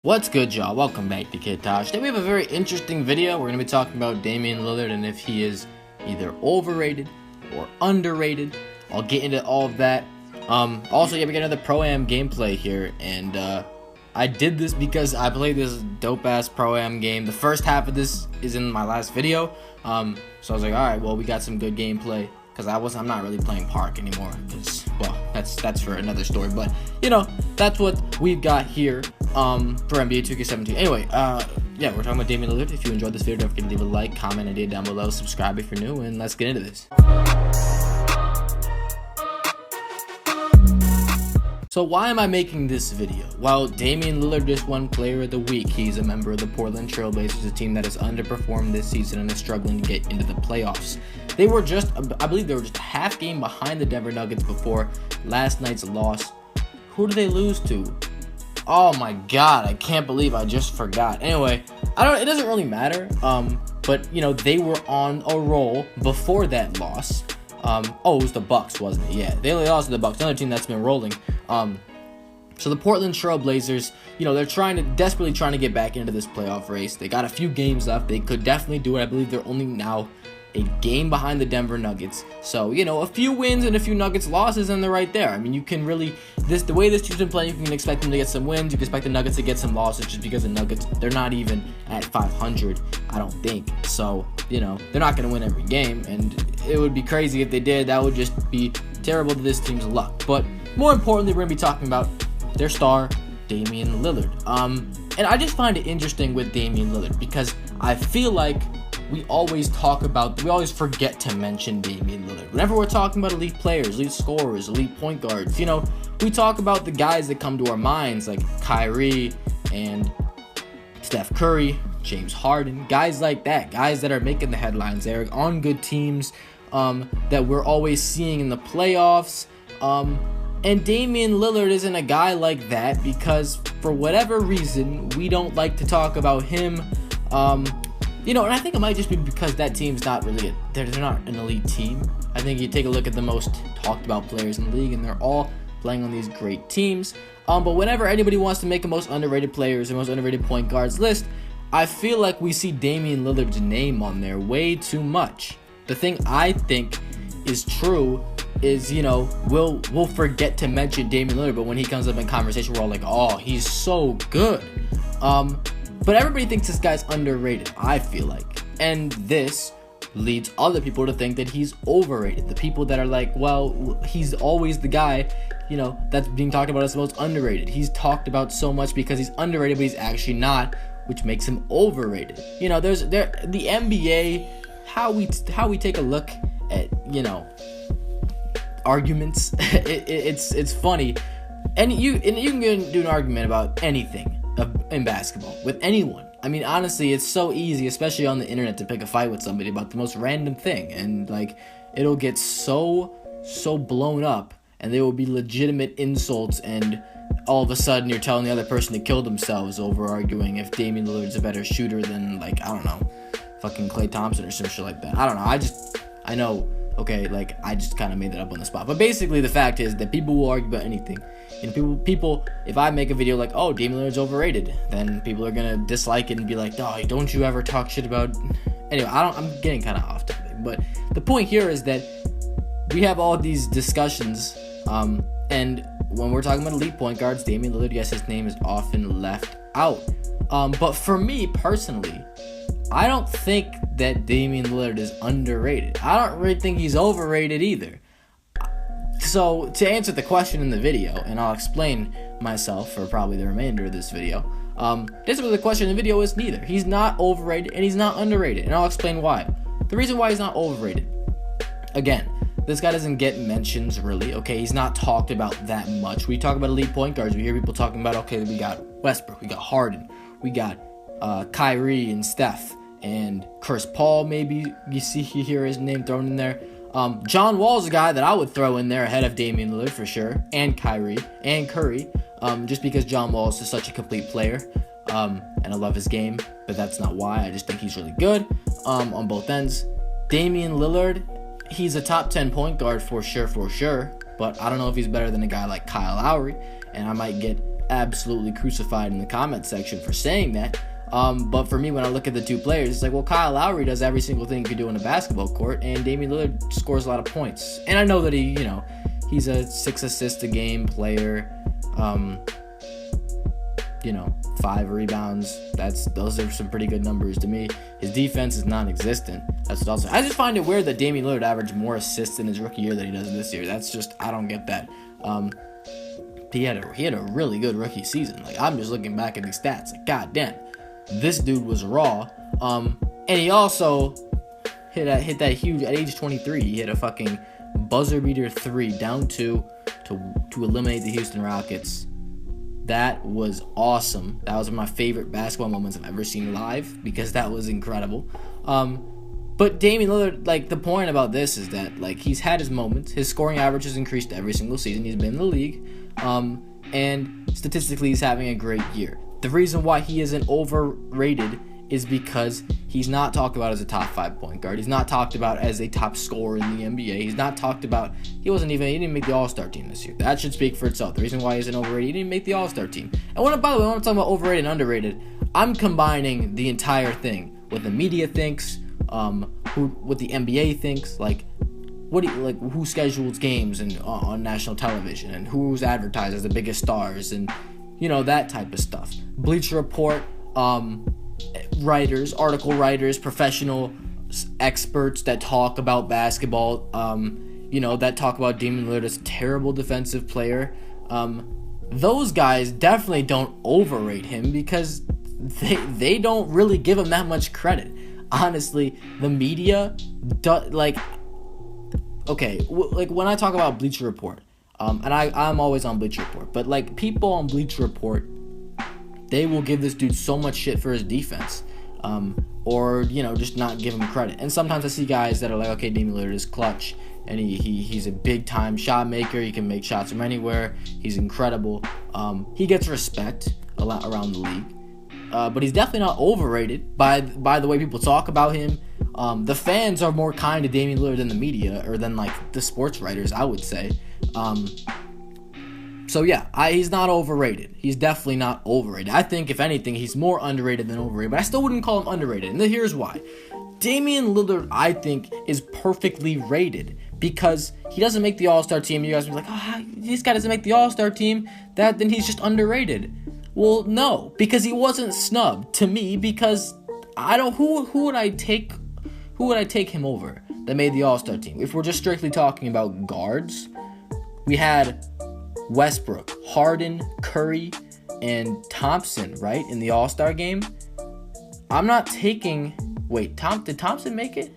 What's good, y'all? Welcome back to Kid Tosh. Today we have a very interesting video. We're going to be talking about Damian Lillard and if he is either overrated or underrated. I'll get into all of that. Also, we got another Pro-Am gameplay here, and I did this because I played this dope-ass Pro-Am game. The first half of this is in my last video, so I was like, alright, well, we got some good gameplay, because I'm not really playing Park anymore, because, well, that's for another story, but, you know, that's what we've got here. For NBA 2K17. Anyway, yeah, we're talking about Damian Lillard. If you enjoyed this video, don't forget to leave a like, comment, idea down below, subscribe if you're new, and let's get into this. So why am I making this video? Well, Damian Lillard just won Player of the Week. He's a member of the Portland Trail Blazers, a team that has underperformed this season and is struggling to get into the playoffs. They were just, I believe they were just a half game behind the Denver Nuggets before last night's loss. Who did they lose to? Oh my god, I can't believe I just forgot. Anyway, it doesn't really matter. But you know, they were on a roll before that loss. It was the Bucks, wasn't it? Yeah, they lost to the Bucks, another team that's been rolling. So the Portland Trail Blazers, you know, they're desperately trying to get back into this playoff race. They got a few games left. They could definitely do it. I believe they're only now a game behind the Denver Nuggets. So, you know, a few wins and a few Nuggets losses and they're right there. I mean, you can really, the way this team's been playing, you can expect them to get some wins. You can expect the Nuggets to get some losses just because the Nuggets, they're not even at 500, I don't think. So, you know, they're not going to win every game, and it would be crazy if they did. That would just be terrible to this team's luck. But more importantly, we're going to be talking about their star, Damian Lillard. And I just find it interesting with Damian Lillard because I feel like we always forget to mention Damian Lillard. Whenever we're talking about elite players, elite scorers, elite point guards, you know, we talk about the guys that come to our minds like Kyrie and Steph Curry, James Harden, guys like that, guys that are making the headlines. They're on good teams that we're always seeing in the playoffs. And Damian Lillard isn't a guy like that because for whatever reason, we don't like to talk about him. You know, and I think it might just be because that team's not really, they're not an elite team. I think you take a look at the most talked about players in the league and they're all playing on these great teams. But whenever anybody wants to make a most underrated players or most underrated point guards list, I feel like we see Damian Lillard's name on there way too much. The thing I think is true is, you know, we'll forget to mention Damian Lillard, but when he comes up in conversation, we're all like, oh, he's so good. But everybody thinks this guy's underrated, I feel like. And this leads other people to think that he's overrated. The people that are like, well, he's always the guy, you know, that's being talked about as the most underrated. He's talked about so much because he's underrated, but he's actually not, which makes him overrated. You know, the NBA, how we take a look at, you know, arguments, it's funny. And you can do an argument about anything in basketball with anyone. I mean, honestly, it's so easy, especially on the internet, to pick a fight with somebody about the most random thing, and like it'll get so blown up, and there will be legitimate insults, and all of a sudden you're telling the other person to kill themselves over arguing if Damian Lillard's a better shooter than, like, I don't know, fucking Klay Thompson or some shit like that. I don't know. I know. Okay, like, I just kind of made that up on the spot. But basically, the fact is that people will argue about anything. You know, people, if I make a video like, oh, Damian Lillard's overrated, then people are going to dislike it and be like, oh, don't you ever talk shit about... Anyway, I'm getting kind of off topic. But the point here is that we have all these discussions, and when we're talking about elite point guards, Damian Lillard, yes, his name is often left out. But for me, personally, I don't think that Damian Lillard is underrated. I don't really think he's overrated either. So, to answer the question in the video, and I'll explain myself for probably the remainder of this video, the question in the video is neither. He's not overrated, and he's not underrated, and I'll explain why. The reason why he's not overrated, again, this guy doesn't get mentions, really, okay? He's not talked about that much. We talk about elite point guards, we hear people talking about, okay, we got Westbrook, we got Harden, we got Kyrie and Steph, and Chris Paul, maybe you hear his name thrown in there. John Wall's a guy that I would throw in there ahead of Damian Lillard for sure, and Kyrie and Curry, just because John Wall is just such a complete player, and I love his game, but that's not why. I just think he's really good on both ends. Damian Lillard, he's a top 10 point guard for sure, but I don't know if he's better than a guy like Kyle Lowry. and I might get absolutely crucified in the comment section for saying that. But for me, when I look at the two players, it's like, well, Kyle Lowry does every single thing you could do in a basketball court, and Damian Lillard scores a lot of points. And I know that he's a 6 assist a game player, 5 rebounds. Those are some pretty good numbers to me. His defense is non-existent. That's what I'll say. I just find it weird that Damian Lillard averaged more assists in his rookie year than he does this year. That's just, I don't get that. He had a really good rookie season. Like, I'm just looking back at these stats. Like, goddamn, this dude was raw. And he also hit that huge at age 23. He hit a fucking buzzer beater 3 down 2 to eliminate the Houston Rockets. That was awesome. That was one of my favorite basketball moments I've ever seen live, because that was incredible. But Damian Lillard, like, the point about this is that, like, he's had his moments. His scoring average has increased every single season he's been in the league. And statistically, he's having a great year. The reason why he isn't overrated is because he's not talked about as a top 5 point guard. He's not talked about as a top scorer in the NBA. He's not talked about, he didn't make the All-Star team this year. That should speak for itself. The reason why he isn't overrated, he didn't make the All-Star team. And by the way, when I'm talking about overrated and underrated, I'm combining the entire thing. What the media thinks, what the NBA thinks, like, who schedules games on national television, and who's advertised as the biggest stars, and that type of stuff. Bleacher Report, article writers, professional experts that talk about basketball, that talk about Damian Lillard as a terrible defensive player. Those guys definitely don't overrate him, because they don't really give him that much credit. Honestly, the media, when I talk about Bleacher Report, and I'm always on Bleacher Report, but like, people on Bleacher Report, they will give this dude so much shit for his defense, or just not give him credit. And sometimes I see guys that are like, okay, Damian Lillard is clutch, and he's a big time shot maker. He can make shots from anywhere. He's incredible. He gets respect a lot around the league, but he's definitely not overrated by the way people talk about him. The fans are more kind to Damian Lillard than the media, or than like the sports writers, I would say. So yeah, he's not overrated. He's definitely not overrated. I think, if anything, he's more underrated than overrated, but I still wouldn't call him underrated. And here's why. Damian Lillard, I think, is perfectly rated, because he doesn't make the All-Star team. You guys will be like, oh, this guy doesn't make the All-Star team, then he's just underrated. Well, no, because he wasn't snubbed to me, because who would I take him over that made the All-Star team? If we're just strictly talking about guards, we had Westbrook, Harden, Curry, and Thompson, right, in the All-Star game. I'm not taking... Wait, did Thompson make it?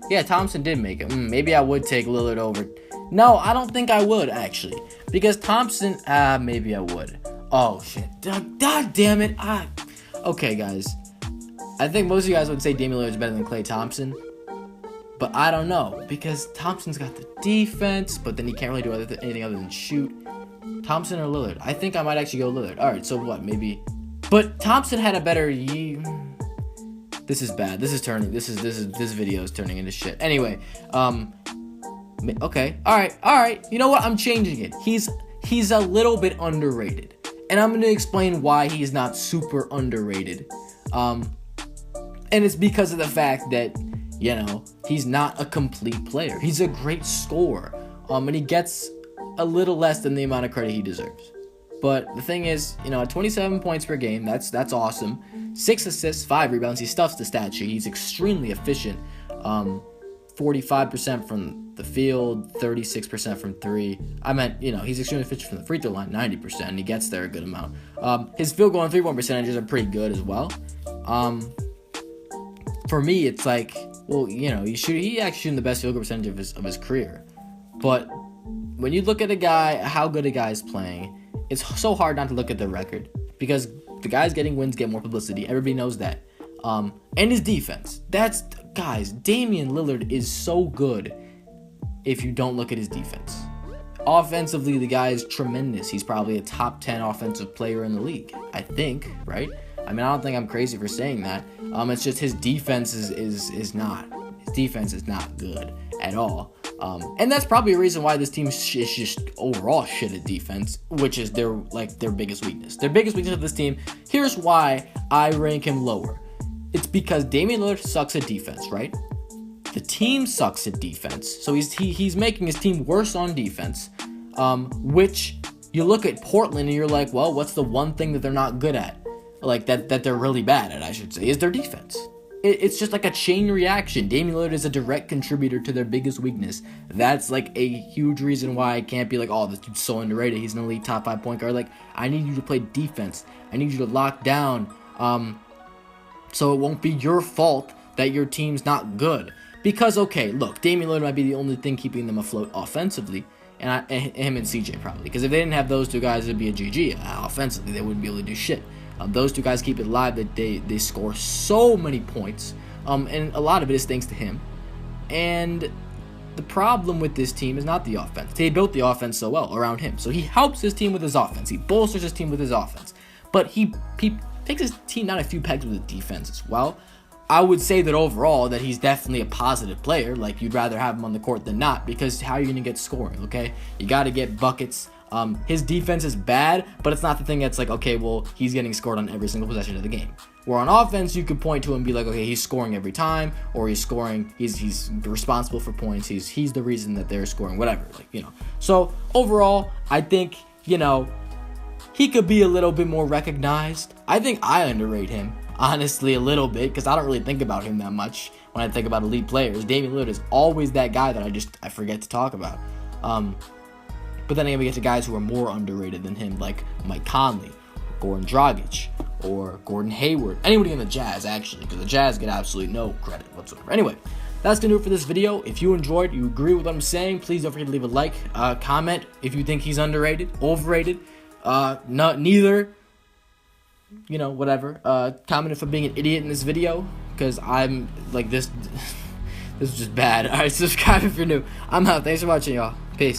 Yeah, Thompson did make it. Maybe I would take Lillard over. No, I don't think I would, actually. Because Thompson... maybe I would. Oh, shit. God damn it. Okay, guys. I think most of you guys would say Damian Lillard is better than Klay Thompson. But I don't know. Because Thompson's got the defense, but then he can't really do anything other than shoot. Thompson or Lillard? I think I might actually go Lillard. Alright, so what? Maybe... But Thompson had a better... This is bad. This video is turning into shit. Anyway, okay. Alright. You know what? I'm changing it. He's a little bit underrated. And I'm going to explain why he's not super underrated. And it's because of the fact that, he's not a complete player. He's a great scorer. And he gets a little less than the amount of credit he deserves. But the thing is, 27 points per game, that's awesome. 6 assists, 5 rebounds. He stuffs the stat sheet. He's extremely efficient. 45% from the field, 36% from 3. I meant, he's extremely efficient from the free throw line, 90%, and he gets there a good amount. His field goal and 3-point percentages are pretty good as well. For me, it's like, well, he actually shooting the best field goal percentage of his career. But when you look at how good a guy is playing, it's so hard not to look at the record, because the guys getting wins get more publicity. Everybody knows that. And his defense. Guys, Damian Lillard is so good if you don't look at his defense. Offensively, the guy is tremendous. He's probably a top 10 offensive player in the league, I think, right? I mean, I don't think I'm crazy for saying that. It's just his defense is not. His defense is not good at all. And that's probably a reason why this team is just overall shit at defense, which is their biggest weakness. Their biggest weakness of this team, here's why I rank him lower. It's because Damian Lillard sucks at defense, right? The team sucks at defense, so he's making his team worse on defense, which you look at Portland and you're like, well, what's the one thing that they're not good at? Like, that they're really bad at, I should say, is their defense. It's just like a chain reaction. Damian Lillard is a direct contributor to their biggest weakness. That's like a huge reason why I can't be like, oh, this dude's so underrated. He's an elite top 5 point guard. Like, I need you to play defense. I need you to lock down, so it won't be your fault that your team's not good. Because, okay, look, Damian Lillard might be the only thing keeping them afloat offensively, and him and CJ probably. Because if they didn't have those two guys, it'd be a GG. Offensively, they wouldn't be able to do shit. Those two guys keep it alive. That they score so many points, and a lot of it is thanks to him. And the problem with this team is not the offense. They built the offense so well around him, so he helps his team with his offense. He bolsters his team with his offense, but he takes his team down a few pegs with the defense as well. I would say that overall that he's definitely a positive player. Like, you'd rather have him on the court than not, because how are you going to get scoring, okay? You got to get buckets. His defense is bad, but it's not the thing that's like, okay, well, he's getting scored on every single possession of the game. Where on offense, you could point to him and be like, okay, he's scoring every time, or he's responsible for points. He's the reason that they're scoring, whatever, So overall, I think, he could be a little bit more recognized. I think I underrate him, honestly, a little bit, because I don't really think about him that much when I think about elite players. Damian Lillard is always that guy that I forget to talk about. But then again, we get to guys who are more underrated than him, like Mike Conley, Goran Dragic, or Gordon Hayward. Anybody in the Jazz, actually, because the Jazz get absolutely no credit whatsoever. Anyway, that's going to do it for this video. If you enjoyed, you agree with what I'm saying, please don't forget to leave a like, comment if you think he's underrated, overrated, neither, whatever. Comment if I'm being an idiot in this video, because I'm like this. This is just bad. Alright, subscribe if you're new. I'm out. Thanks for watching, y'all. Peace.